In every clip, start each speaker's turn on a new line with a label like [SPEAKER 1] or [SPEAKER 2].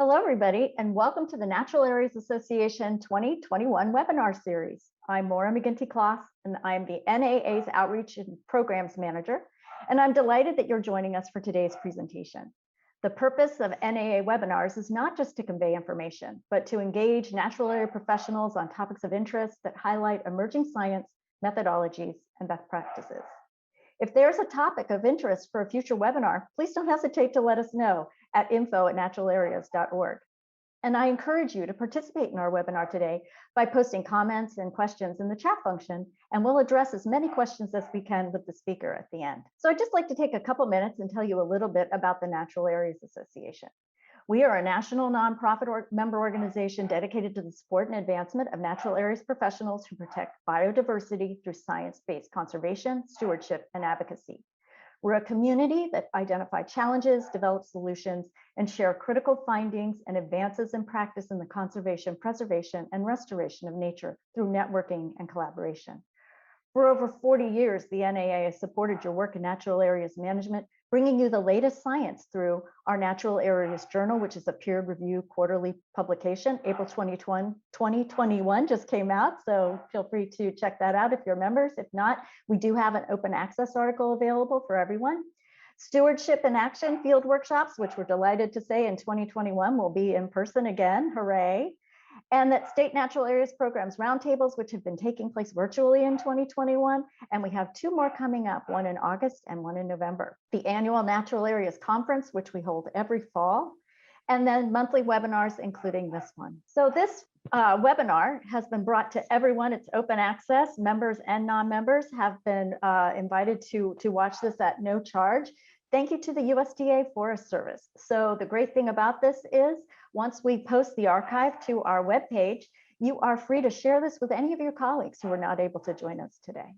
[SPEAKER 1] Hello, everybody, and welcome to the Natural Areas Association 2021 webinar series. I'm Maura McGinty-Kloss, and I'm the NAA's Outreach and Programs Manager, and I'm delighted that you're joining us for today's presentation. The purpose of NAA webinars is not just to convey information, but to engage natural area professionals on topics of interest that highlight emerging science, methodologies, and best practices. If there's a topic of interest for a future webinar, please don't hesitate to let us know at info@naturalareas.org. And I encourage you to participate in our webinar today by posting comments and questions in the chat function, and we'll address as many questions as we can with the speaker at the end. So I'd just like to take a couple minutes and tell you a little bit about the Natural Areas Association. We are a national nonprofit member organization dedicated to the support and advancement of natural areas professionals who protect biodiversity through science-based conservation, stewardship, and advocacy. We're a community that identify challenges, develop solutions, and share critical findings and advances in practice in the conservation, preservation, and restoration of nature through networking and collaboration. For over 40 years, the NAA has supported your work in natural areas management, bringing you the latest science through our Natural Areas Journal, which is a peer-reviewed quarterly publication. April 2021 just came out, so feel free to check that out if you're members. If not, we do have an open access article available for everyone. Stewardship and Action field workshops, which we're delighted to say in 2021 will be in person again, hooray. And that State Natural Areas Programs roundtables, which have been taking place virtually in 2021. And we have two more coming up, one in August and one in November. The annual Natural Areas Conference, which we hold every fall, and then monthly webinars, including this one. So this webinar has been brought to everyone. It's open access. Members and non-members have been invited to watch this at no charge. Thank you to the USDA Forest Service. So the great thing about this is once we post the archive to our webpage, you are free to share this with any of your colleagues who are not able to join us today.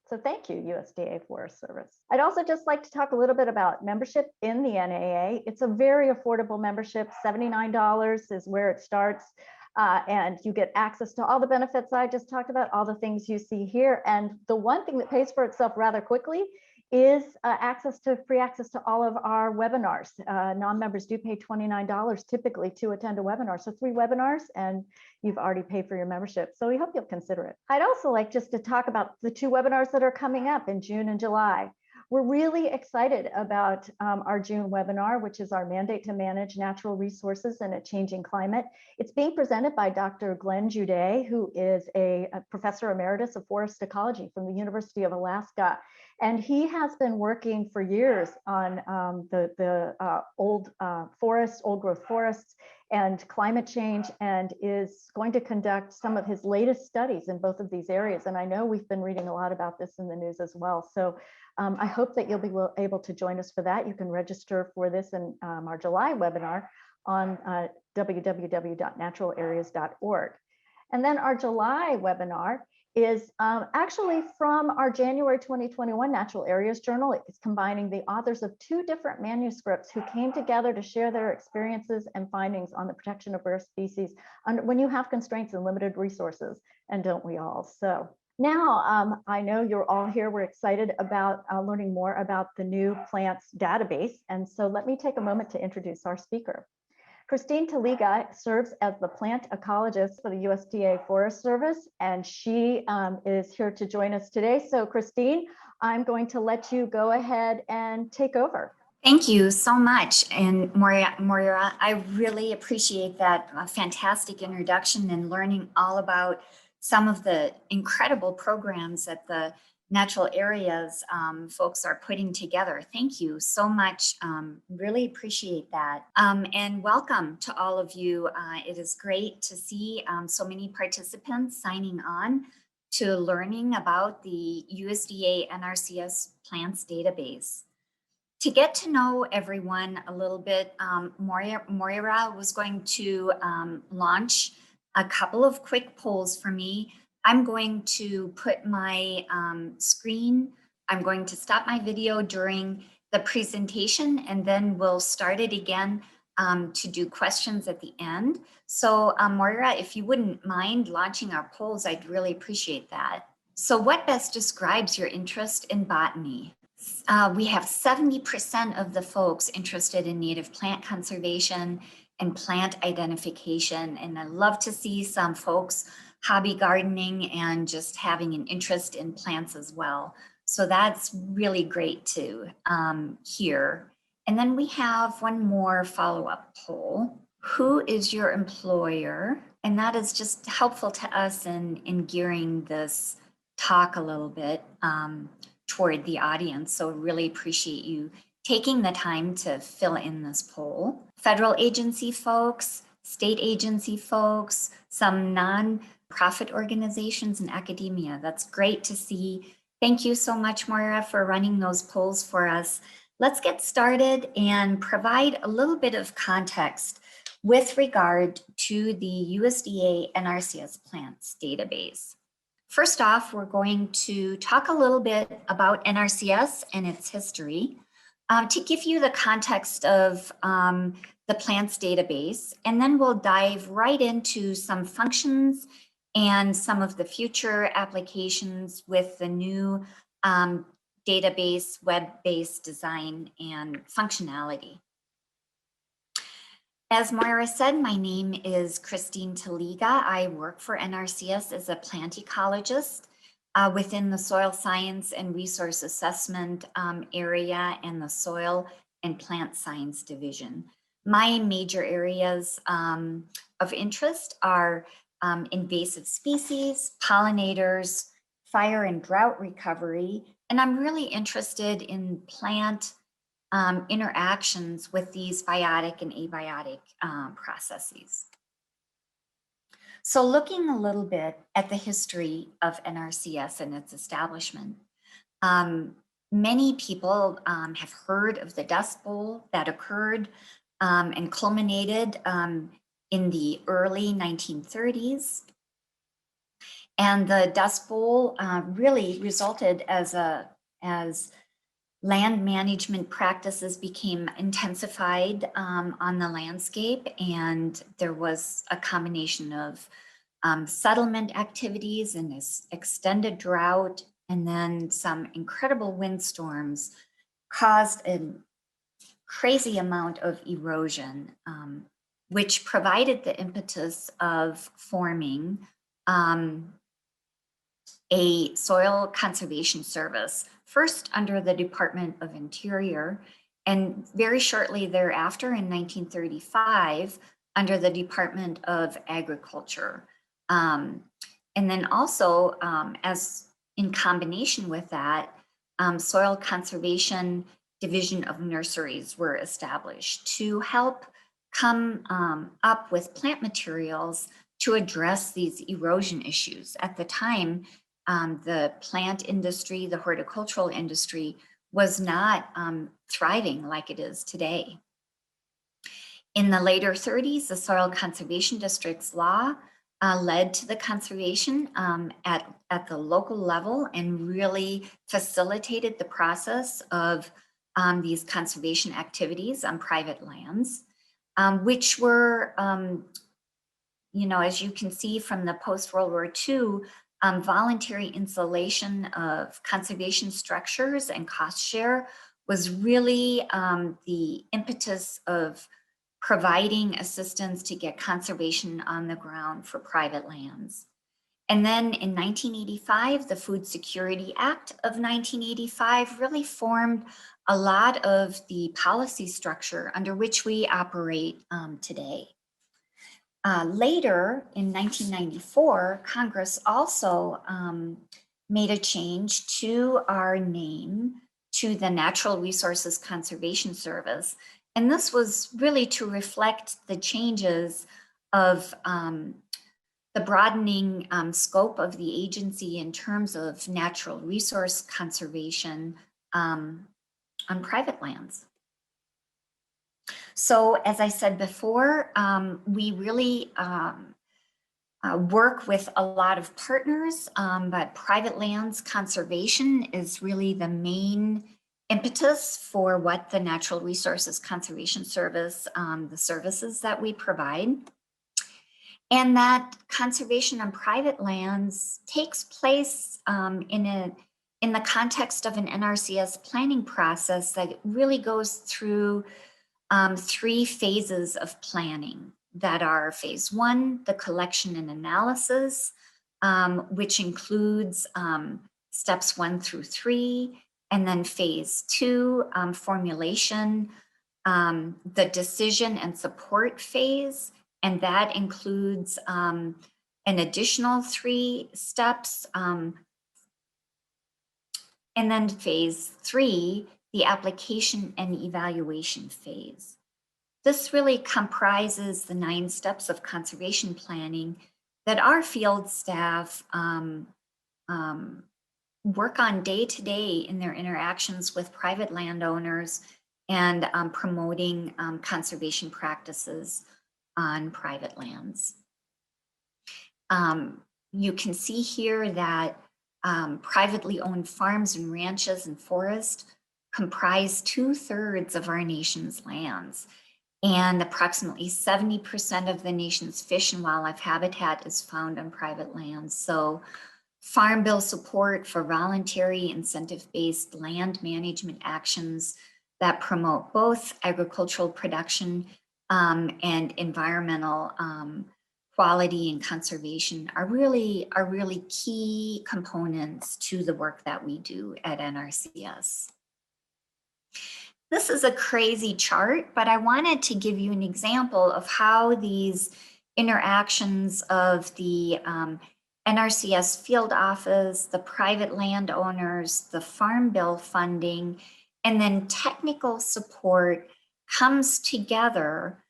[SPEAKER 1] So thank you, USDA Forest Service. I'd also just like to talk a little bit about membership in the NAA. It's a very affordable membership. $79 is where it starts. And you get access to all the benefits I just talked about, all the things you see here. And the one thing that pays for itself rather quickly is free access to all of our webinars. Non-members do pay $29 typically to attend a webinar. So 3 webinars and you've already paid for your membership. So we hope you'll consider it. I'd also like just to talk about the 2 webinars that are coming up in June and July. We're really excited about our June webinar, which is our mandate to manage natural resources in a changing climate. It's being presented by Dr. Glenn Jude, who is a professor emeritus of forest ecology from the University of Alaska. And he has been working for years on the old growth forests and climate change, and is going to conduct some of his latest studies in both of these areas. And I know we've been reading a lot about this in the news as well. So I hope that you'll be able to join us for that. You can register for this in our July webinar on www.naturalareas.org. And then our July webinar is actually from our January 2021 Natural Areas Journal. It's combining the authors of 2 different manuscripts who came together to share their experiences and findings on the protection of rare species when you have constraints and limited resources, and don't we all? So now I know you're all here. We're excited about learning more about the new plants database. And so let me take a moment to introduce our speaker. Christine Taliga serves as the plant ecologist for the USDA Forest Service, and she is here to join us today. So Christine, I'm going to let you go ahead and take over.
[SPEAKER 2] Thank you so much. And Moira, I really appreciate that fantastic introduction and learning all about some of the incredible programs that the Natural Areas folks are putting together. Thank you so much. Really appreciate that. And welcome to all of you. It is great to see so many participants signing on to learning about the USDA NRCS plants database. To get to know everyone a little bit, Moira was going to launch a couple of quick polls for me. I'm going to put my screen, I'm going to stop my video during the presentation, and then we'll start it again to do questions at the end. So Moira, if you wouldn't mind launching our polls, I'd really appreciate that. So what best describes your interest in botany? We have 70% of the folks interested in native plant conservation, and plant identification. And I love to see some folks hobby gardening and just having an interest in plants as well. So that's really great to hear. And then we have one more follow-up poll. Who is your employer? And that is just helpful to us in gearing this talk a little bit toward the audience. So really appreciate you taking the time to fill in this poll. Federal agency folks, state agency folks, some non-profit organizations and academia. That's great to see. Thank you so much, Moira, for running those polls for us. Let's get started and provide a little bit of context with regard to the USDA NRCS plants database. First off, we're going to talk a little bit about NRCS and its history to give you the context of the plants database, and then we'll dive right into some functions and some of the future applications with the new database, web-based design and functionality. As Moira said, my name is Christine Taliga. I work for NRCS as a plant ecologist within the soil science and resource assessment area and the soil and plant science division. My major areas of interest are invasive species, pollinators, fire and drought recovery, and I'm really interested in plant interactions with these biotic and abiotic processes. So looking a little bit at the history of NRCS and its establishment, many people have heard of the Dust Bowl that occurred and culminated in the early 1930s. And the Dust Bowl really resulted as land management practices became intensified on the landscape, and there was a combination of settlement activities and this extended drought, and then some incredible windstorms caused a crazy amount of erosion, which provided the impetus of forming a soil conservation service, first under the Department of Interior, and very shortly thereafter in 1935 under the Department of Agriculture. And then also, as in combination with that, Soil Conservation Division of Nurseries were established to help come up with plant materials to address these erosion issues. At the time, the plant industry, the horticultural industry, was not thriving like it is today. In the later 30s, the Soil Conservation District's law led to the conservation at the local level and really facilitated the process of these conservation activities on private lands, which were, as you can see from the post-World War II, voluntary installation of conservation structures and cost share was really the impetus of providing assistance to get conservation on the ground for private lands. And then in 1985, the Food Security Act of 1985 really formed a lot of the policy structure under which we operate today. Later in 1994, Congress also made a change to our name to the Natural Resources Conservation Service. And this was really to reflect the changes of the broadening scope of the agency in terms of natural resource conservation on private lands. So as I said before, we really work with a lot of partners, but private lands conservation is really the main impetus for what the Natural Resources Conservation Service, the services that we provide. And that conservation on private lands takes place in the context of an NRCS planning process that really goes through 3 phases of planning that are phase 1, the collection and analysis, which includes steps 1 through 3, and then phase 2, formulation, the decision and support phase, and that includes an additional 3 steps, and then phase 3, the application and evaluation phase. This really comprises the 9 steps of conservation planning that our field staff work on day to day in their interactions with private landowners and promoting conservation practices on private lands. You can see here that privately owned farms and ranches and forests comprise 2/3 of our nation's lands. And approximately 70% of the nation's fish and wildlife habitat is found on private lands. So Farm Bill support for voluntary incentive-based land management actions that promote both agricultural production and environmental quality and conservation are really key components to the work that we do at NRCS. This is a crazy chart, but I wanted to give you an example of how these interactions of the NRCS field office, the private landowners, the Farm Bill funding, and then technical support comes together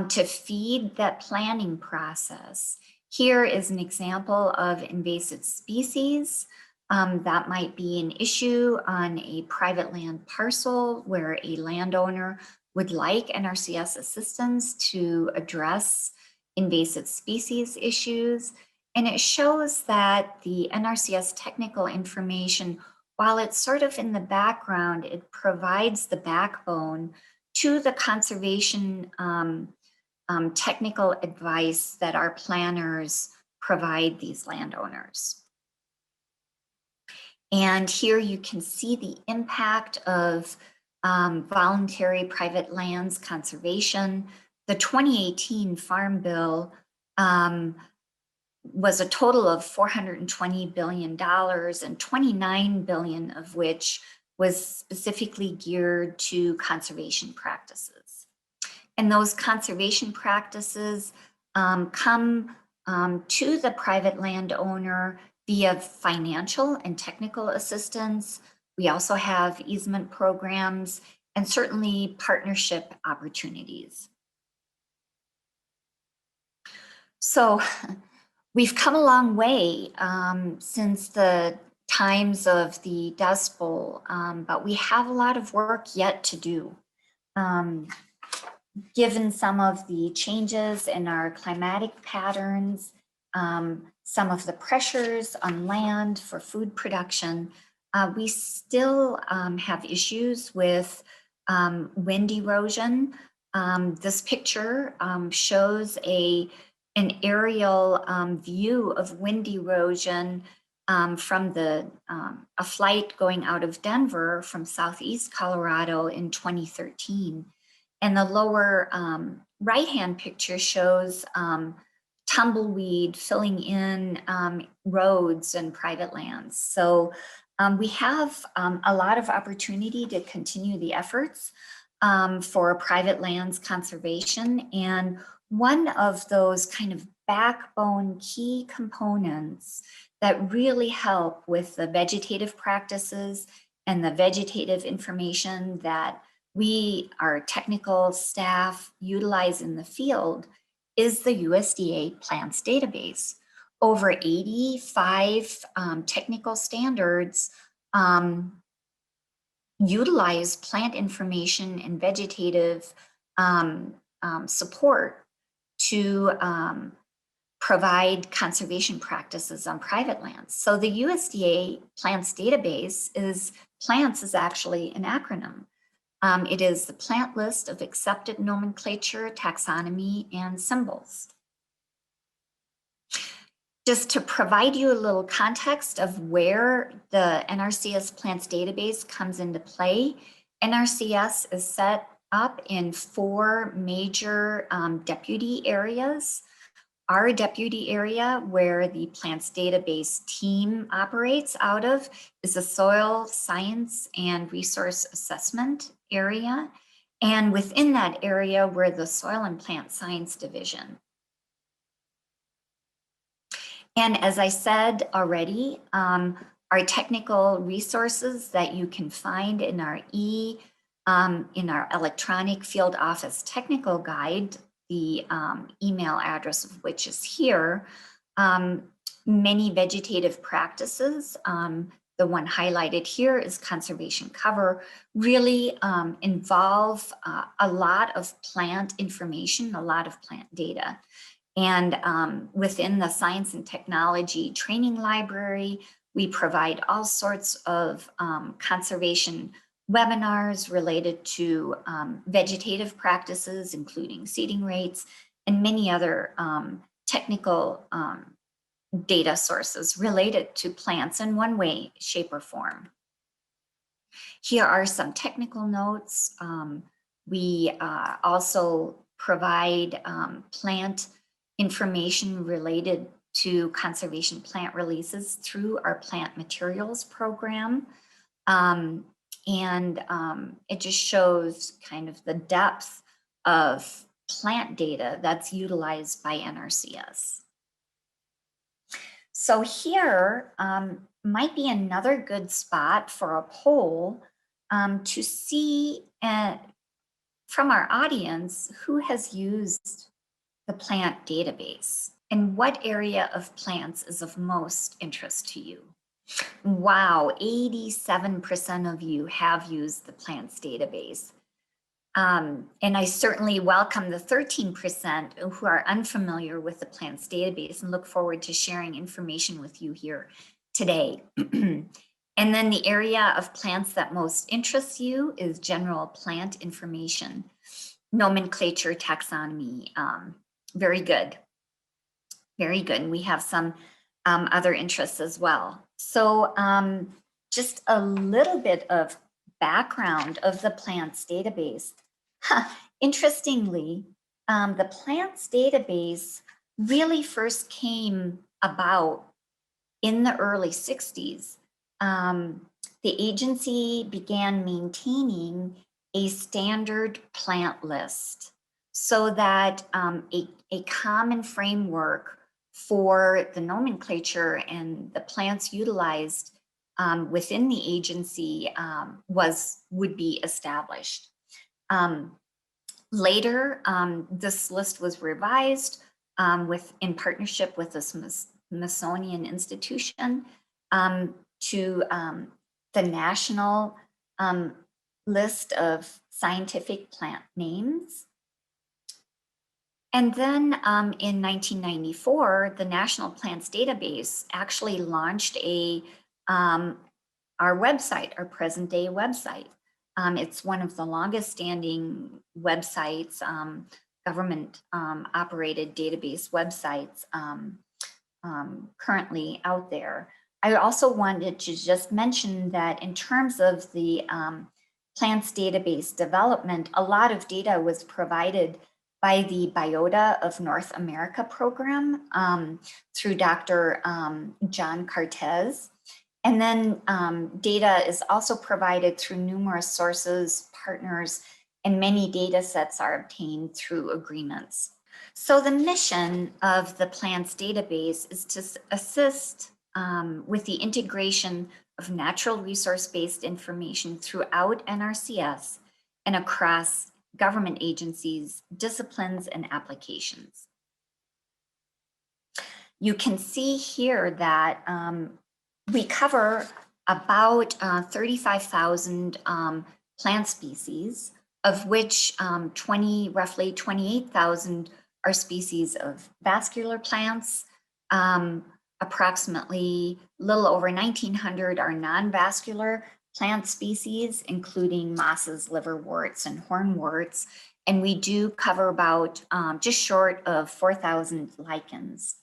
[SPEAKER 2] to feed that planning process. Here is an example of invasive species. That might be an issue on a private land parcel where a landowner would like NRCS assistance to address invasive species issues. And it shows that the NRCS technical information, while it's sort of in the background, it provides the backbone to the conservation technical advice that our planners provide these landowners. And here you can see the impact of voluntary private lands conservation. The 2018 Farm Bill was a total of $420 billion, and $29 billion of which was specifically geared to conservation practices. And those conservation practices come to the private landowner via financial and technical assistance. We also have easement programs and certainly partnership opportunities. So we've come a long way since the times of the Dust Bowl, but we have a lot of work yet to do. Given some of the changes in our climatic patterns, some of the pressures on land for food production, we still have issues with wind erosion. This picture shows an aerial view of wind erosion from a flight going out of Denver from Southeast Colorado in 2013. And the lower right-hand picture shows tumbleweed filling in roads and private lands. So we have a lot of opportunity to continue the efforts for private lands conservation. And one of those kind of backbone key components that really help with the vegetative practices and the vegetative information that we, our technical staff, utilize in the field is the USDA plants database. Over 85 technical standards utilize plant information and vegetative support to provide conservation practices on private lands. So the USDA plants database is actually an acronym. It is the plant list of accepted nomenclature, taxonomy, and symbols. Just to provide you a little context of where the NRCS plants database comes into play, NRCS is set up in 4 major deputy areas. Our deputy area where the plants database team operates out of is the soil science and resource assessment area. And within that area, we're the soil and plant science division. And as I said already, our technical resources that you can find in our electronic field office technical guide, the email address of which is here, many vegetative practices. The one highlighted here is conservation cover, really involve a lot of plant information, a lot of plant data. And within the science and technology training library, we provide all sorts of conservation webinars related to vegetative practices, including seeding rates, and many other technical data sources related to plants in one way, shape, or form. Here are some technical notes. We also provide plant information related to conservation plant releases through our plant materials program. It just shows kind of the depth of plant data that's utilized by NRCS. So here might be another good spot for a poll to see from our audience who has used the plant database and what area of plants is of most interest to you. Wow, 87% of you have used the plants database. And I certainly welcome the 13% who are unfamiliar with the plants database and look forward to sharing information with you here today. And then the area of plants that most interests you is general plant information, nomenclature, taxonomy. Very good. Very good. And we have some other interests as well. So just a little bit of background of the plants database. Interestingly, the plants database really first came about in the early 60s. The agency began maintaining a standard plant list so that a common framework for the nomenclature and the plants utilized within the agency would be established. Later, this list was revised in partnership with the Smithsonian Institution to the national list of scientific plant names. And then in 1994, the National Plants Database actually launched our website, our present day website. It's one of the longest standing websites, government operated database websites currently out there. I also wanted to just mention that in terms of the plants database development, a lot of data was provided by the Biota of North America program through Dr. John Cartez. And then data is also provided through numerous sources, partners, and many data sets are obtained through agreements. So the mission of the plants database is to assist with the integration of natural resource-based information throughout NRCS and across government agencies, disciplines, and applications. You can see here that we cover about 35,000 plant species, of which roughly 28,000 are species of vascular plants. Approximately a little over 1,900 are non-vascular plant species, including mosses, liverworts, and hornworts. And we do cover about just short of 4,000 lichens.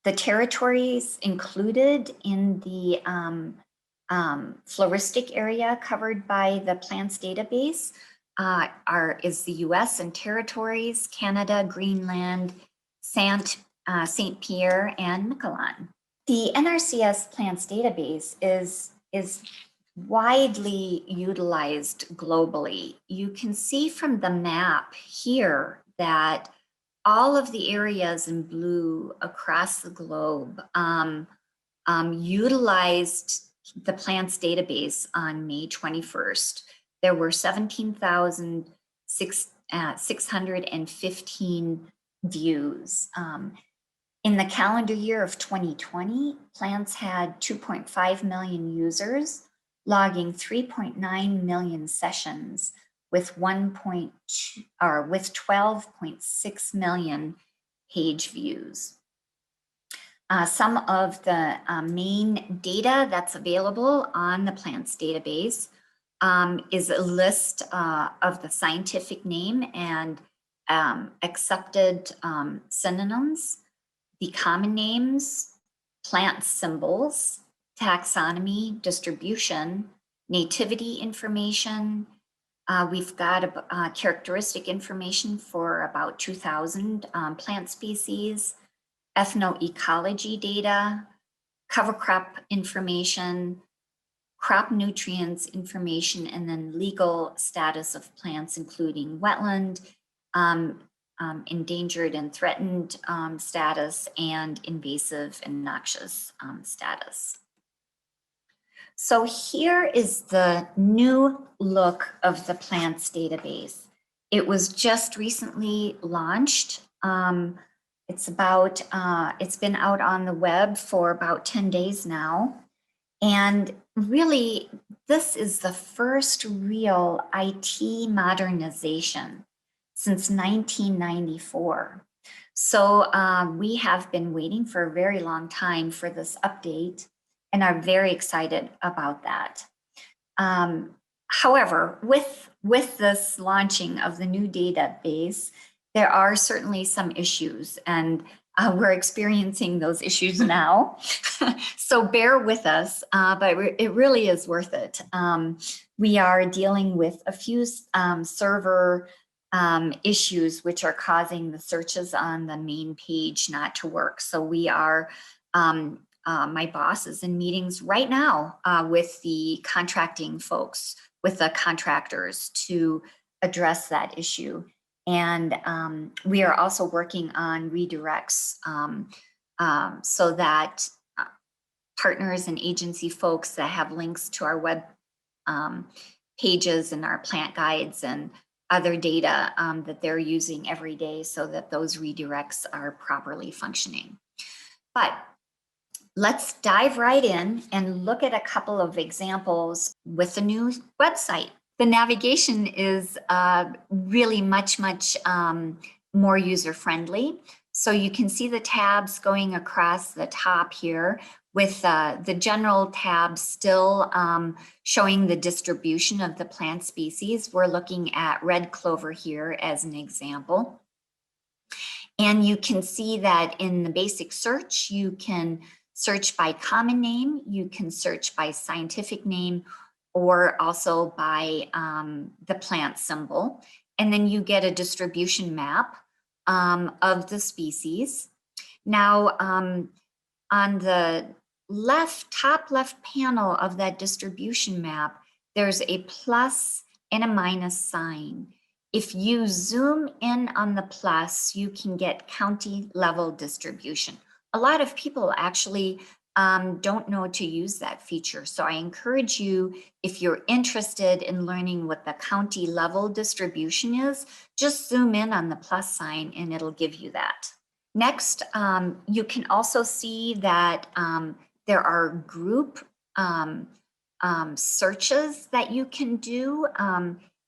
[SPEAKER 2] The territories included in the floristic area covered by the plants database is the US and territories, Canada, Greenland, St. Pierre, and Miquelon. The NRCS plants database is widely utilized globally. You can see from the map here that all of the areas in blue across the globe utilized the plants database on May 21st. There were 17,615 views. In the calendar year of 2020, plants had 2.5 million users, logging 3.9 million sessions with 12.6 million page views. Some of the main data that's available on the plants database is a list of the scientific name and accepted synonyms, the common names, plant symbols, taxonomy, distribution, nativity information. We've got characteristic information for about 2,000 plant species, ethnoecology data, cover crop information, crop nutrients information, and then legal status of plants, including wetland, endangered and threatened status, and invasive and noxious status. So here is the new look of the plants database. It was just recently launched. It's been out on the web for about 10 days now. And really, this is the first real IT modernization since 1994. So we have been waiting for a very long time for this update and are very excited about that. However, with this launching of the new database, there are certainly some issues, and we're experiencing those issues now. So bear with us, but it really is worth it. We are dealing with a few server issues which are causing the searches on the main page not to work. So we are, my boss is in meetings right now with the contracting folks, with the contractors to address that issue. And we are also working on redirects so that partners and agency folks that have links to our web pages and our plant guides and other data that they're using every day, so that those redirects are properly functioning. But let's dive right in and look at a couple of examples with the new website. The navigation is really much more user-friendly. So you can see the tabs going across the top here, with the general tab still showing the distribution of the plant species. We're looking at red clover here as an example. And you can see that in the basic search, you can search by common name, you can search by scientific name, or also by the plant symbol. And then you get a distribution map of the species. Now, on the top left panel of that distribution map, there's a plus and a minus sign. If you zoom in on the plus, you can get county level distribution. A lot of people actually don't know to use that feature. So I encourage you, if you're interested in learning what the county level distribution is, just zoom in on the plus sign and it'll give you that. Next, you can also see that there are group searches that you can do.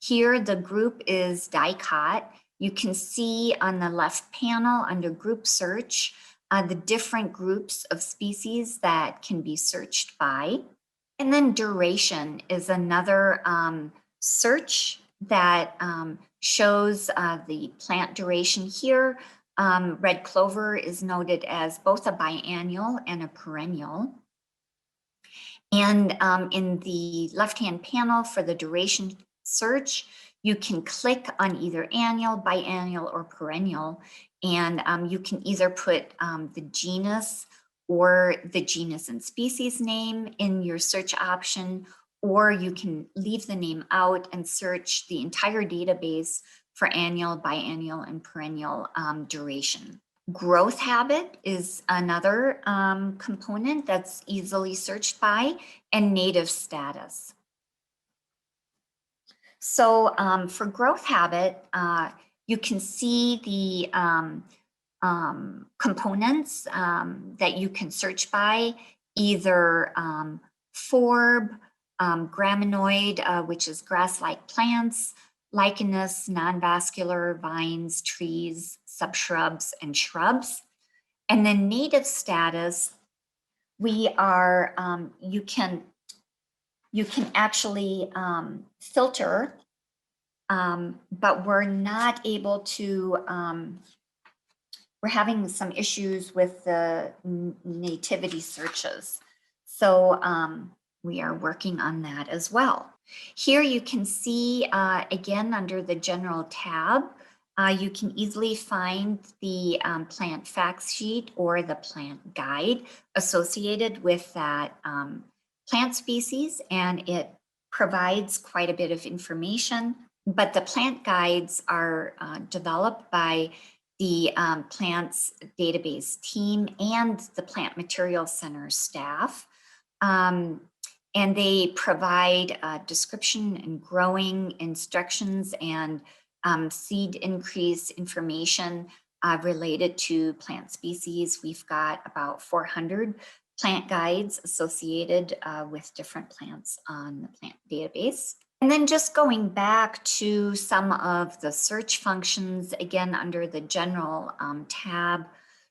[SPEAKER 2] Here, the group is dicot. You can see on the left panel under group search, the different groups of species that can be searched by. And then duration is another search that shows the plant duration here. Red clover is noted as both a biennial and a perennial. And in the left-hand panel for the duration search, you can click on either annual, biannual, or perennial, and you can either put the genus or the genus and species name in your search option, or you can leave the name out and search the entire database for annual, biannual, and perennial duration. Growth habit is another component that's easily searched by, and native status. So for growth habit, you can see the components that you can search by, either forb, graminoid, which is grass-like plants, lichenous, non-vascular, vines, trees, subshrubs, and shrubs. And then native status, we are, you can actually filter, but we're not able to, we're having some issues with the nativity searches. So we are working on that as well. Here you can see, again, under the general tab, you can easily find the plant facts sheet or the plant guide associated with that plant species, and it provides quite a bit of information. But the plant guides are developed by the plants database team and the Plant Material Center staff. And they provide description and growing instructions and seed increase information related to plant species. We've got about 400 plant guides associated with different plants on the plant database. And then just going back to some of the search functions, again, under the general tab,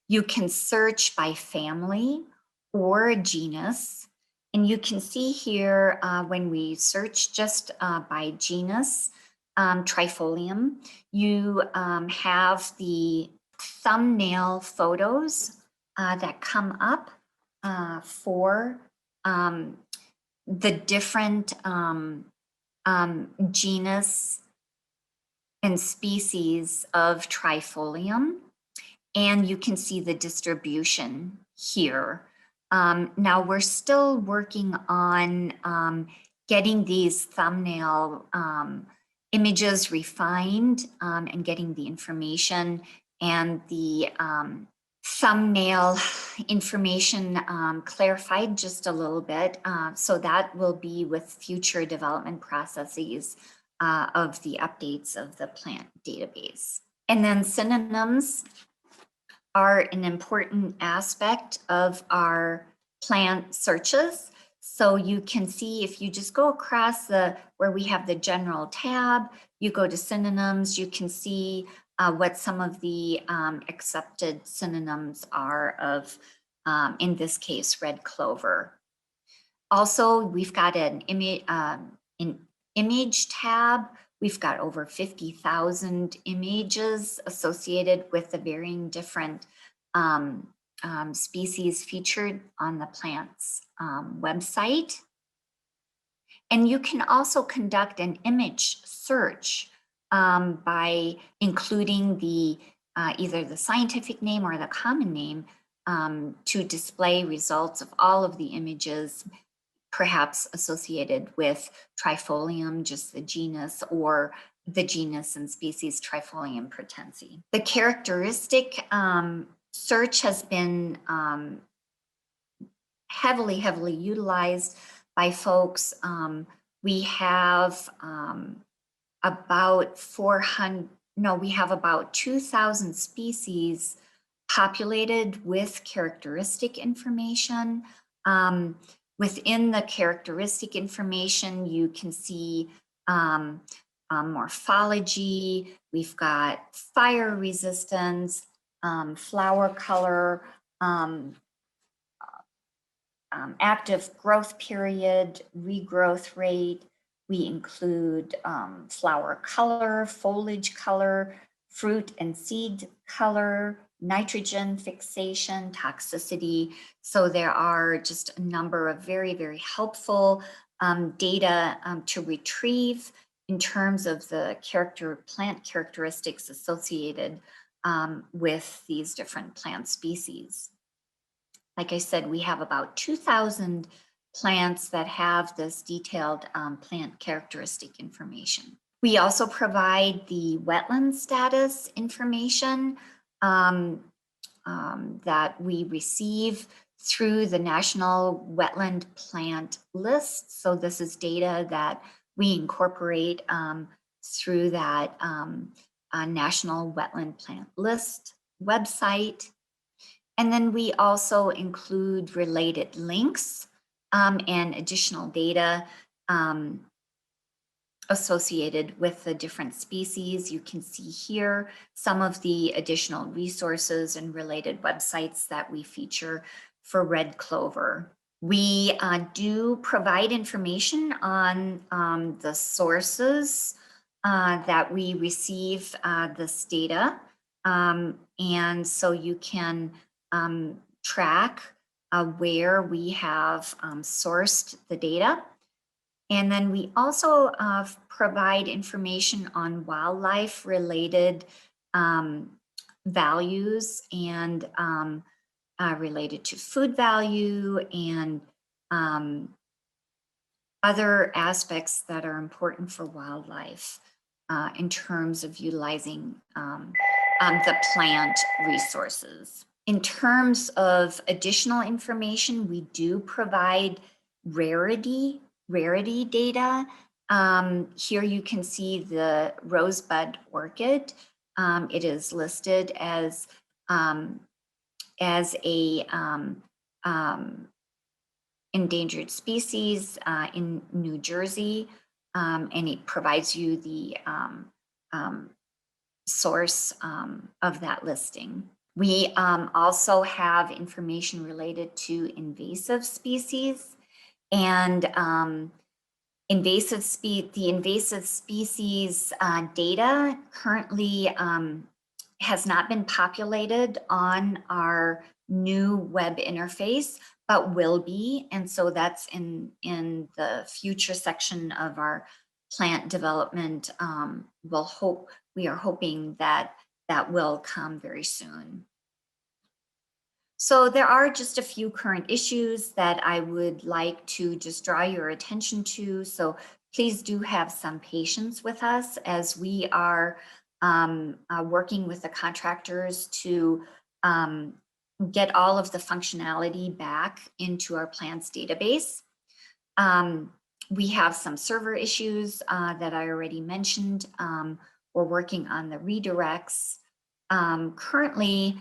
[SPEAKER 2] you can search by family or genus. And you can see here when we search just by genus, Trifolium, you have the thumbnail photos that come up for the different genus and species of Trifolium, and you can see the distribution here. Now we're still working on getting these thumbnail images refined and getting the information and the thumbnail information clarified just a little bit. So that will be with future development processes of the updates of the plant database. And then synonyms are an important aspect of our plant searches. So you can see if you just go across where we have the general tab, you go to synonyms, you can see what some of the accepted synonyms are of, in this case, red clover. Also, we've got an image tab. We've got over 50,000 images associated with the varying different species featured on the plant's website. And you can also conduct an image search by including the either the scientific name or the common name to display results of all of the images, perhaps associated with Trifolium, just the genus, or the genus and species Trifolium pratense. The characteristic search has been heavily utilized by folks. We have about 2,000 species populated with characteristic information. Within the characteristic information, you can see morphology. We've got fire resistance, flower color, active growth period, regrowth rate. We include flower color, foliage color, fruit and seed color, nitrogen fixation, toxicity. So there are just a number of very, very helpful data to retrieve in terms of the plant characteristics associated with these different plant species. Like I said, we have about 2,000 plants that have this detailed plant characteristic information. We also provide the wetland status information that we receive through the National Wetland Plant List. So this is data that we incorporate through that National Wetland Plant List website. And then we also include related links and additional data associated with the different species. You can see here some of the additional resources and related websites that we feature for red clover. We do provide information on the sources that we receive this data. And so you can track where we have sourced the data. And then we also provide information on wildlife related values and related to food value and other aspects that are important for wildlife in terms of utilizing the plant resources. In terms of additional information, we do provide rarity data. Here you can see the rosebud orchid. It is listed as a endangered species in New Jersey, and it provides you the source of that listing. We also have information related to invasive species, and the invasive species data currently has not been populated on our new web interface, but will be. And so that's in the future section of our plant development. We are hoping that that will come very soon. So there are just a few current issues that I would like to just draw your attention to. So please do have some patience with us as we are working with the contractors to get all of the functionality back into our plants database. We have some server issues that I already mentioned. We're working on the redirects. Currently,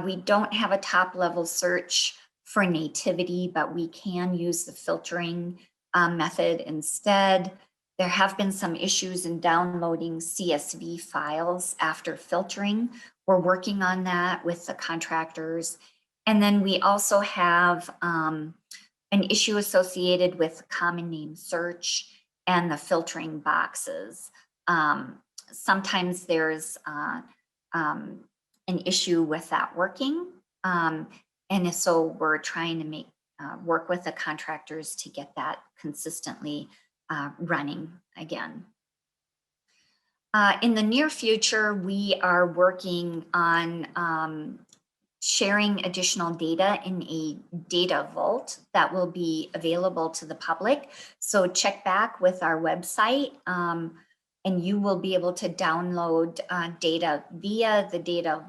[SPEAKER 2] we don't have a top level search for nativity, but we can use the filtering method instead. There have been some issues in downloading CSV files after filtering. We're working on that with the contractors. And then we also have an issue associated with common name search and the filtering boxes. Sometimes there's an issue with that working. And so we're trying to work with the contractors to get that consistently running again. In the near future, we are working on sharing additional data in a data vault that will be available to the public. So check back with our website and you will be able to download data via the data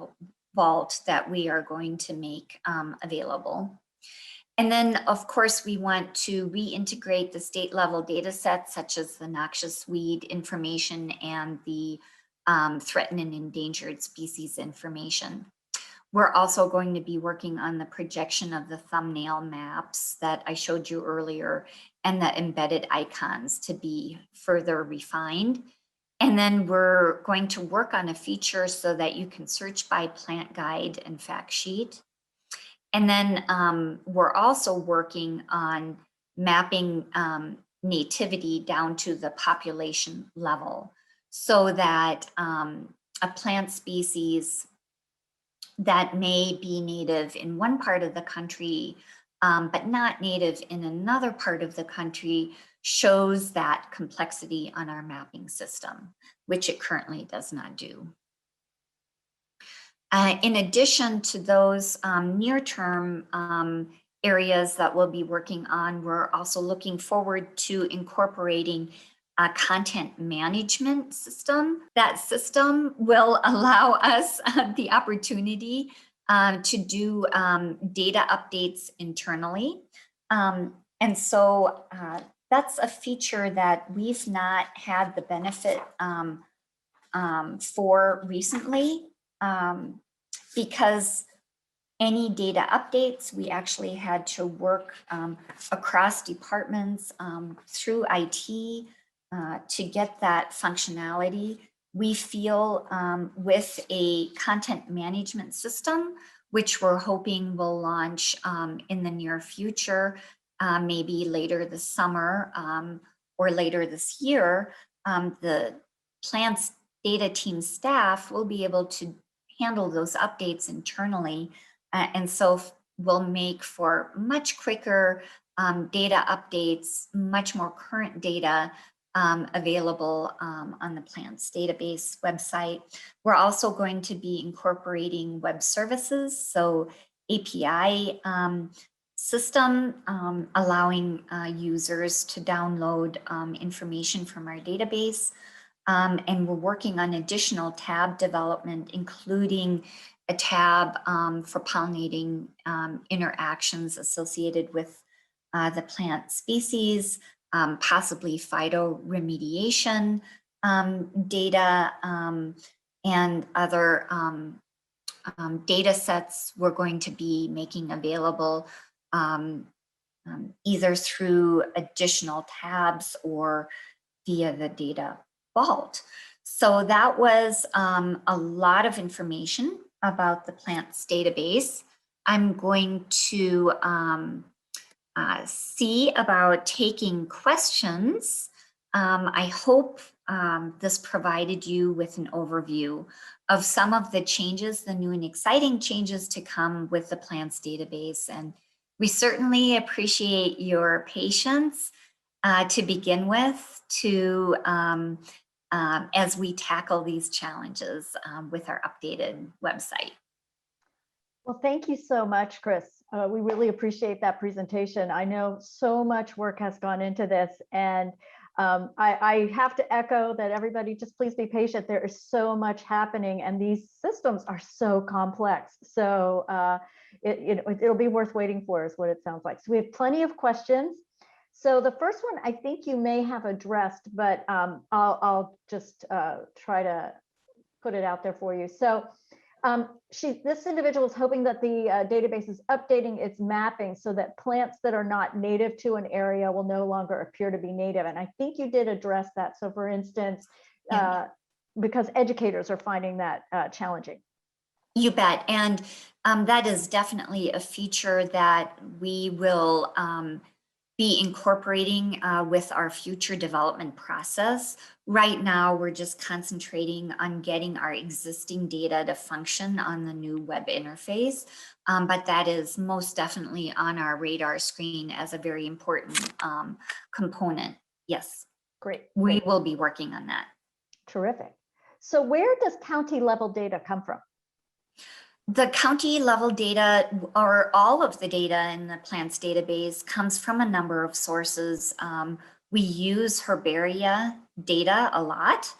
[SPEAKER 2] vault that we are going to make available. And then, of course, we want to reintegrate the state level data sets such as the noxious weed information and the threatened and endangered species information. We're also going to be working on the projection of the thumbnail maps that I showed you earlier and the embedded icons to be further refined. And then we're going to work on a feature so that you can search by plant guide and fact sheet. And then we're also working on mapping nativity down to the population level so that a plant species that may be native in one part of the country, but not native in another part of the country, shows that complexity on our mapping system, which it currently does not do. In addition to those near-term areas that we'll be working on, we're also looking forward to incorporating a content management system. That system will allow us the opportunity to do data updates internally. And so that's a feature that we've not had the benefit for recently, because any data updates, we actually had to work across departments through IT to get that functionality. We feel with a content management system, which we're hoping will launch in the near future, maybe later this summer or later this year, the plants data team staff will be able to handle those updates internally. And so will make for much quicker data updates, much more current data available on the plants database website. We're also going to be incorporating web services, so API system allowing users to download information from our database. And we're working on additional tab development, including a tab for pollinating interactions associated with the plant species, possibly phytoremediation data, and other data sets we're going to be making available either through additional tabs or via the data vault. So that was a lot of information about the plants database. I'm going to see about taking questions. I hope this provided you with an overview of some of the changes, the new and exciting changes to come with the plants database. And we certainly appreciate your patience to begin with, to as we tackle these challenges with our updated website.
[SPEAKER 1] Well, thank you so much, Chris. We really appreciate that presentation. I know so much work has gone into this, and I have to echo that everybody just please be patient. There is so much happening, and these systems are so complex. So it'll be worth waiting for, is what it sounds like. So we have plenty of questions. So the first one I think you may have addressed, but I'll just try to put it out there for you. So this individual is hoping that the database is updating its mapping so that plants that are not native to an area will no longer appear to be native. And I think you did address that. So for instance, because educators are finding that challenging.
[SPEAKER 2] You bet. And that is definitely a feature that we will be incorporating with our future development process. Right now, we're just concentrating on getting our existing data to function on the new web interface, but that is most definitely on our radar screen as a very important component. Yes.
[SPEAKER 1] Great.
[SPEAKER 2] We will be working on that.
[SPEAKER 1] Terrific. So where does county level data come from?
[SPEAKER 2] The county level data, or all of the data in the plants database, comes from a number of sources. We use herbaria data a lot,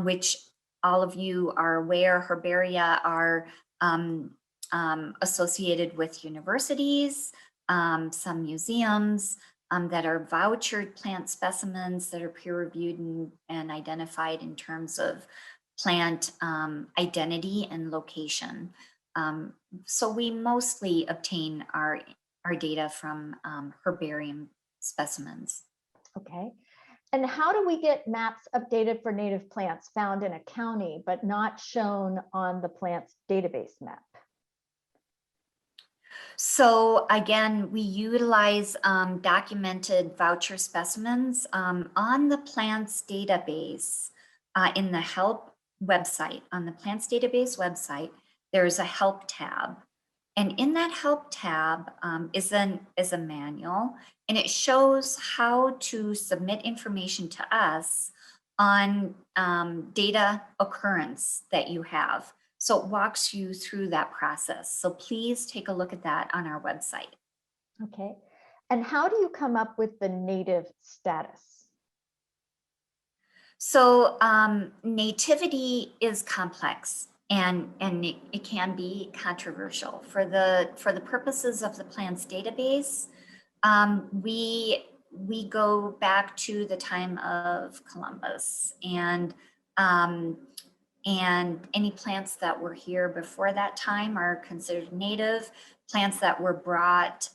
[SPEAKER 2] which all of you are aware, herbaria are associated with universities, some museums that are vouchered plant specimens that are peer reviewed and identified in terms of plant identity and location. So we mostly obtain our data from herbarium specimens.
[SPEAKER 1] Okay. And how do we get maps updated for native plants found in a county, but not shown on the plants database map?
[SPEAKER 2] So again, we utilize documented voucher specimens on the plants database in the help website, on the plants database website. there's a help tab. And in that help tab is a manual, and it shows how to submit information to us on data occurrence that you have. So it walks you through that process. So please take a look at that on our website.
[SPEAKER 1] Okay. And how do you come up with the native status?
[SPEAKER 2] So nativity is complex, and it can be controversial. For the purposes of the plants database, we go back to the time of Columbus, and any plants that were here before that time are considered native. Plants that were brought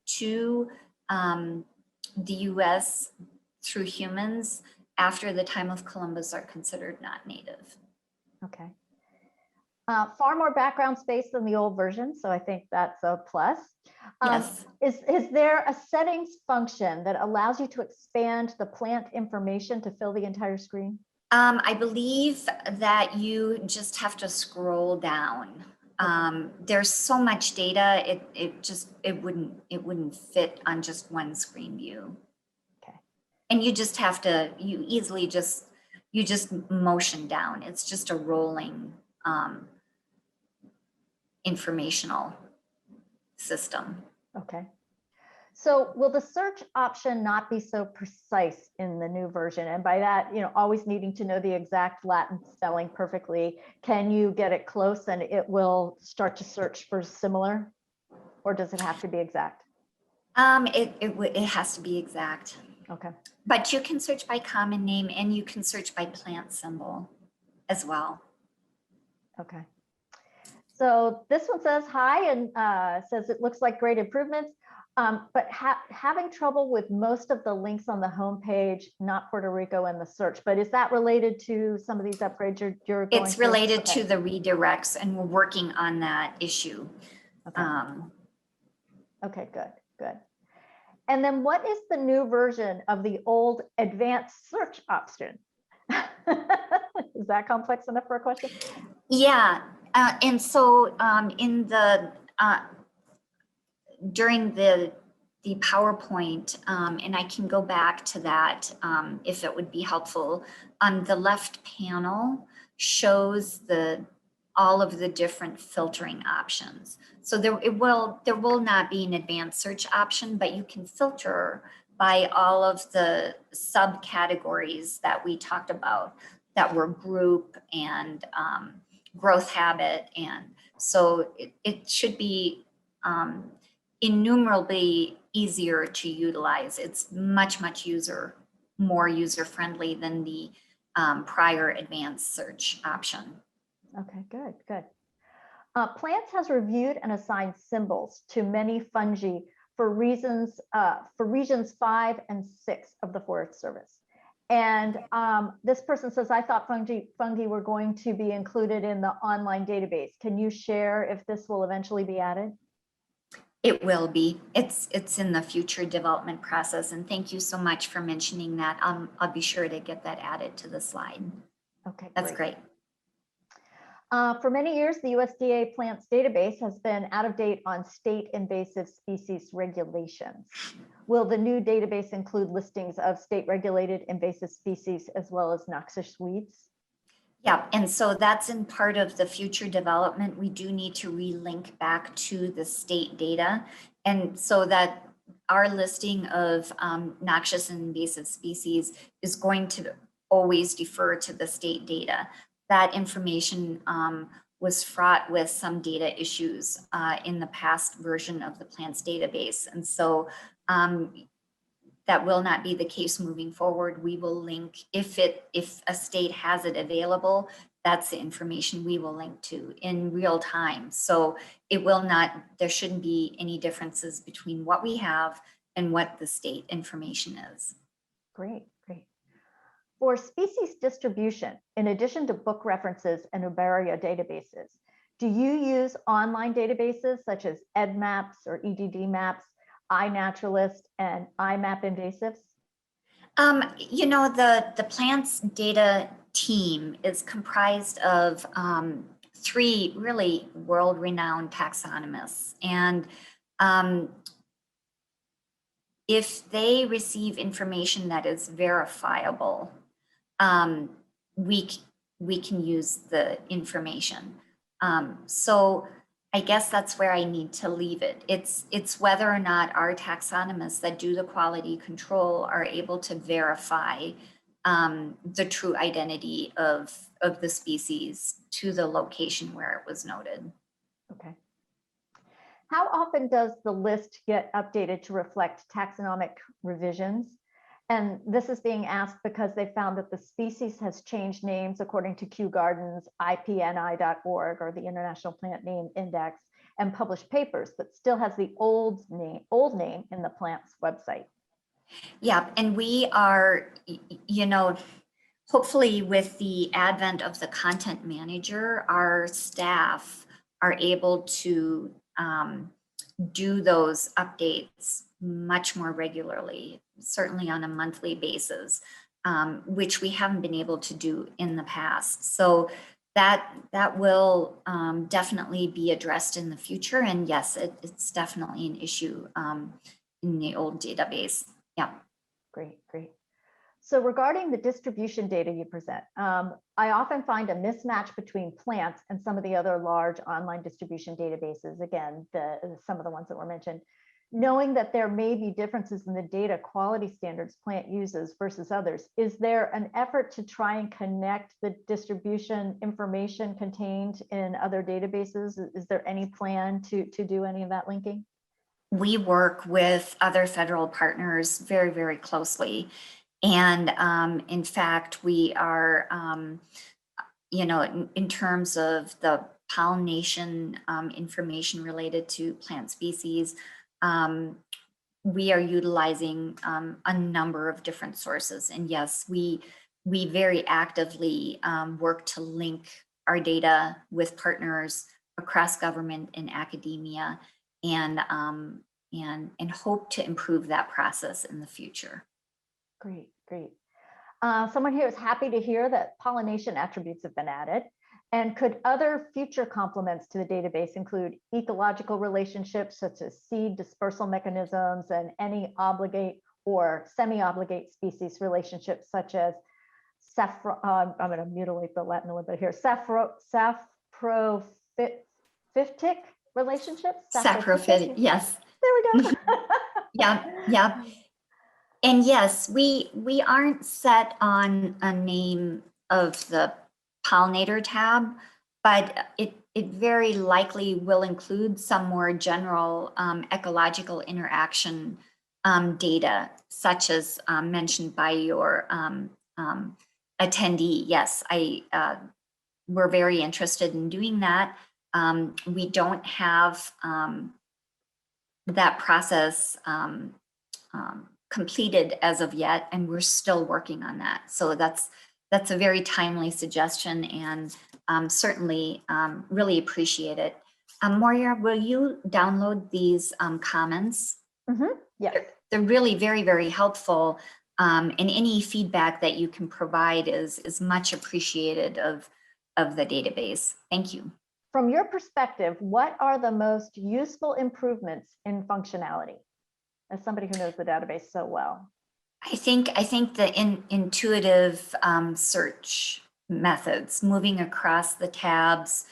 [SPEAKER 2] to the US through humans after the time of Columbus are considered not native.
[SPEAKER 1] Okay. Far more background space than the old version, so I think that's a plus.
[SPEAKER 2] Yes.
[SPEAKER 1] Is there a settings function that allows you to expand the plant information to fill the entire screen?
[SPEAKER 2] I believe that you just have to scroll down. There's so much data, it wouldn't fit on just one screen view.
[SPEAKER 1] Okay.
[SPEAKER 2] And you just motion down. It's just a rolling informational system.
[SPEAKER 1] Okay. So will the search option not be so precise in the new version? And by that, always needing to know the exact Latin spelling perfectly, can you get it close and it will start to search for similar? Or does it have to be exact?
[SPEAKER 2] It has to be exact.
[SPEAKER 1] Okay.
[SPEAKER 2] But you can search by common name, and you can search by plant symbol as well.
[SPEAKER 1] Okay. So this one says hi, and says it looks like great improvements, but having trouble with most of the links on the homepage, not Puerto Rico and the search. But is that related to some of these upgrades you're going
[SPEAKER 2] It's related
[SPEAKER 1] okay.
[SPEAKER 2] to the redirects, and we're working on that issue.
[SPEAKER 1] Okay. Okay, good. And then what is the new version of the old advanced search option? Is that complex enough for a question?
[SPEAKER 2] Yeah. And so during the PowerPoint, and I can go back to that if it would be helpful, the left panel shows all of the different filtering options. So there will not be an advanced search option, but you can filter by all of the subcategories that we talked about that were group and growth habit. And so it should be innumerably easier to utilize. It's much more user-friendly than the prior advanced search option.
[SPEAKER 1] Okay, good. Plants has reviewed and assigned symbols to many fungi for regions 5 and 6 of the Forest Service. And this person says, I thought fungi were going to be included in the online database. Can you share if this will eventually be added?
[SPEAKER 2] It will be. It's in the future development process. And thank you so much for mentioning that. I'll be sure to get that added to the slide.
[SPEAKER 1] Okay,
[SPEAKER 2] that's great.
[SPEAKER 1] For many years, the USDA plants database has been out of date on state invasive species regulations. Will the new database include listings of state regulated invasive species as well as noxious weeds?
[SPEAKER 2] Yeah, and so that's in part of the future development. We do need to relink back to the state data, and so that our listing of noxious and invasive species is going to always defer to the state data. That information was fraught with some data issues in the past version of the plants database, and so that will not be the case moving forward. We will link, if a state has it available, that's the information we will link to in real time. So there shouldn't be any differences between what we have and what the state information is.
[SPEAKER 1] Great. For species distribution, in addition to book references and herbaria databases, do you use online databases such as EdMaps or EDDMaps, iNaturalist, and IMAP invasives?
[SPEAKER 2] The plants data team is comprised of three really world-renowned taxonomists. And if they receive information that is verifiable, we can use the information. So I guess that's where I need to leave it. It's whether or not our taxonomists that do the quality control are able to verify the true identity of the species to the location where it was noted.
[SPEAKER 1] Okay. How often does the list get updated to reflect taxonomic revisions? And this is being asked because they found that the species has changed names according to Kew Gardens, IPNI.org, or the International Plant Name Index, and published papers, but still has the old name in the plant's website.
[SPEAKER 2] Yeah, and we are, you know, hopefully with the advent of the content manager, our staff are able to do those updates much more regularly, certainly on a monthly basis, which we haven't been able to do in the past. So that will definitely be addressed in the future. And yes, it's definitely an issue in the old database. Yeah.
[SPEAKER 1] Great, great. So regarding the distribution data you present, I often find a mismatch between plants and some of the other large online distribution databases. Again, some of the ones that were mentioned, knowing that there may be differences in the data quality standards plant uses versus others. Is there an effort to try and connect the distribution information contained in other databases? Is there any plan to do any of that linking?
[SPEAKER 2] We work with other federal partners very, very closely. And in fact, we are, you know, in terms of the pollination information related to plant species, we are utilizing a number of different sources. And yes, we very actively work to link our data with partners across government and academia, and hope to improve that process in the future.
[SPEAKER 1] Great, great. Someone here is happy to hear that pollination attributes have been added. And could other future complements to the database include ecological relationships such as seed dispersal mechanisms and any obligate or semi-obligate species relationships such as I'm going to mutilate the Latin a little bit here, saprophytic relationships?
[SPEAKER 2] Saprophytic, yes.
[SPEAKER 1] There we go.
[SPEAKER 2] Yeah, yeah. And yes, we aren't set on a name of the pollinator tab, but it very likely will include some more general ecological interaction data, such as mentioned by your attendee. Yes, we're very interested in doing that. We don't have that process completed as of yet, and we're still working on that. So that's a very timely suggestion, and certainly really appreciate it. Moira, will you download these comments?
[SPEAKER 1] Mm-hmm. Yes.
[SPEAKER 2] They're really very, very helpful, and any feedback that you can provide is much appreciated of the database. Thank you.
[SPEAKER 1] From your perspective, what are the most useful improvements in functionality? As somebody who knows the database so well.
[SPEAKER 2] I think the intuitive search methods, moving across the tabs,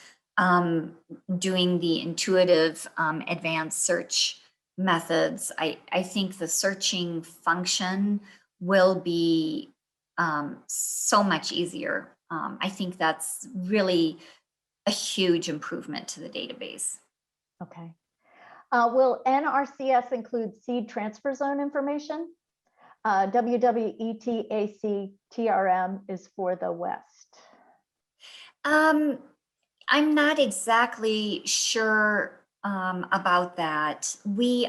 [SPEAKER 2] doing the intuitive advanced search methods. I think the searching function will be so much easier. I think that's really a huge improvement to the database.
[SPEAKER 1] Okay. Will NRCS include seed transfer zone information? WWETAC-TRM is for the West.
[SPEAKER 2] I'm not exactly sure about that. We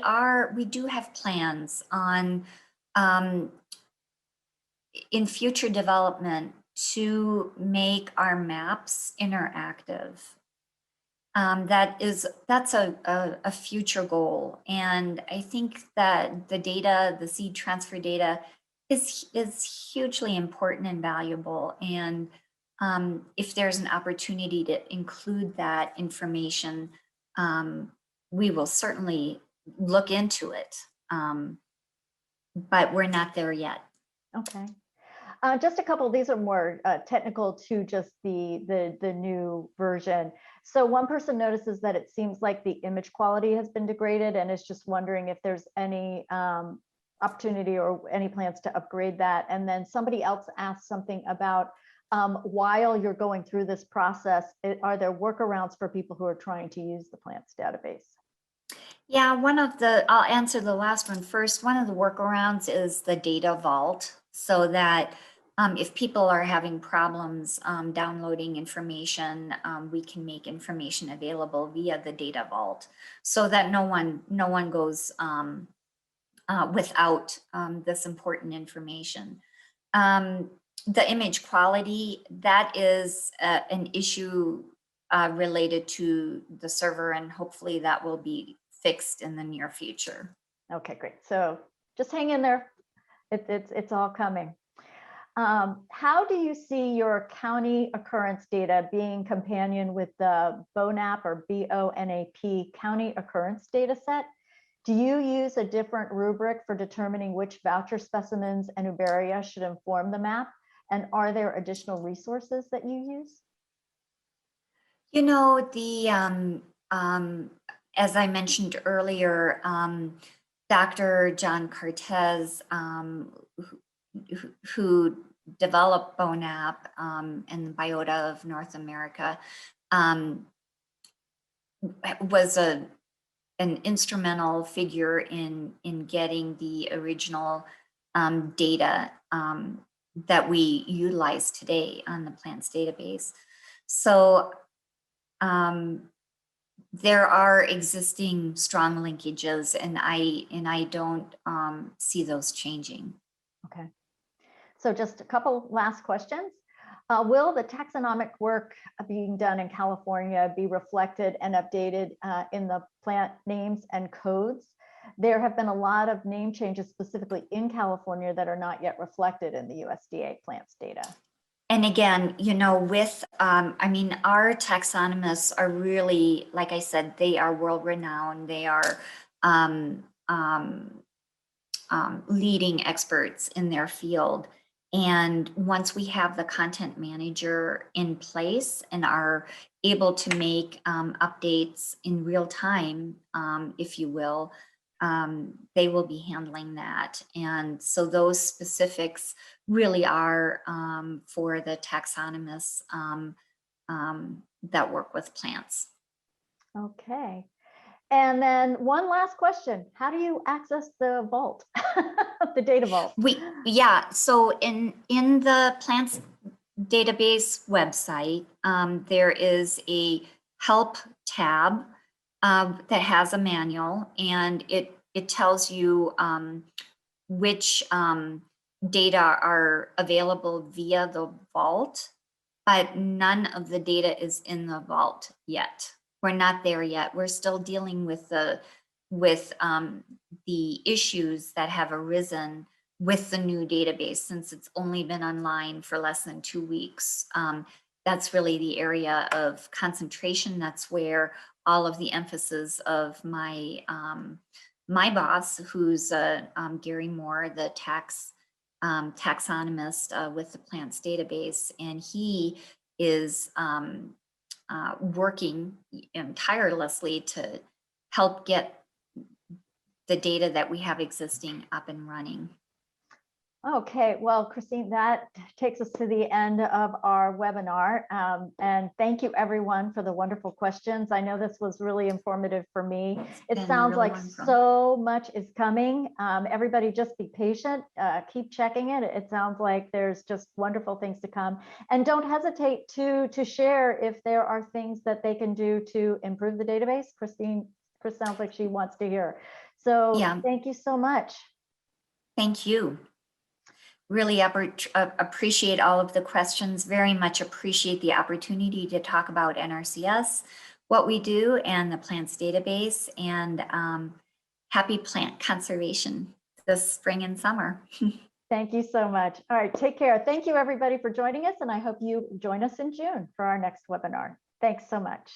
[SPEAKER 2] do have plans on in future development to make our maps interactive. That's a future goal, and I think that the data, the seed transfer data, is hugely important and valuable. And if there's an opportunity to include that information, we will certainly look into it. But we're not there yet.
[SPEAKER 1] Okay. Just a couple, these are more technical to just the new version. So one person notices that it seems like the image quality has been degraded and is just wondering if there's any opportunity or any plans to upgrade that. And then somebody else asked something about while you're going through this process, are there workarounds for people who are trying to use the plants database?
[SPEAKER 2] Yeah, I'll answer the last one first. One of the workarounds is the data vault, so that if people are having problems downloading information, we can make information available via the data vault, so that no one goes without this important information. The image quality, that is an issue related to the server, and hopefully that will be fixed in the near future.
[SPEAKER 1] Okay, great. So just hang in there. It's all coming. How do you see your county occurrence data being companion with the BONAP or BONAP county occurrence data set? Do you use a different rubric for determining which voucher specimens and uberia should inform the map? And are there additional resources that you use?
[SPEAKER 2] You know, as I mentioned earlier, Dr. John Cortez, who developed BONAP and the Biota of North America, was an instrumental figure in getting the original data that we utilize today on the plants database. So there are existing strong linkages, and I don't see those changing.
[SPEAKER 1] Okay. So just a couple last questions. Will the taxonomic work being done in California be reflected and updated in the plant names and codes? There have been a lot of name changes specifically in California that are not yet reflected in the USDA plants data.
[SPEAKER 2] And again, you know, with, I mean, our taxonomists are really, like I said, they are world renowned. They are leading experts in their field. And once we have the content manager in place and are able to make updates in real time, if you will, they will be handling that. And so those specifics really are for the taxonomists that work with plants.
[SPEAKER 1] Okay. And then one last question. How do you access the vault, the data vault?
[SPEAKER 2] So in the plants database website, there is a help tab that has a manual, and it tells you which data are available via the vault, but none of the data is in the vault yet. We're not there yet. We're still dealing with the issues that have arisen with the new database, since it's only been online for less than 2 weeks. That's really the area of concentration. That's where all of the emphasis of my my boss, who's Gary Moore, the taxonomist with the plants database, and he is working tirelessly to help get the data that we have existing up and running.
[SPEAKER 1] Okay, well, Christine, that takes us to the end of our webinar. And thank you everyone for the wonderful questions. I know this was really informative for me. It sounds like so much is coming. Everybody just be patient, keep checking it. It sounds like there's just wonderful things to come. And don't hesitate to share if there are things that they can do to improve the database. Chris sounds like she wants to hear. So yeah. Thank you so much.
[SPEAKER 2] Thank you. Really appreciate all of the questions, very much appreciate the opportunity to talk about NRCS, what we do, and the plants database, and happy plant conservation this spring and summer.
[SPEAKER 1] Thank you so much. All right, take care. Thank you everybody for joining us, and I hope you join us in June for our next webinar. Thanks so much.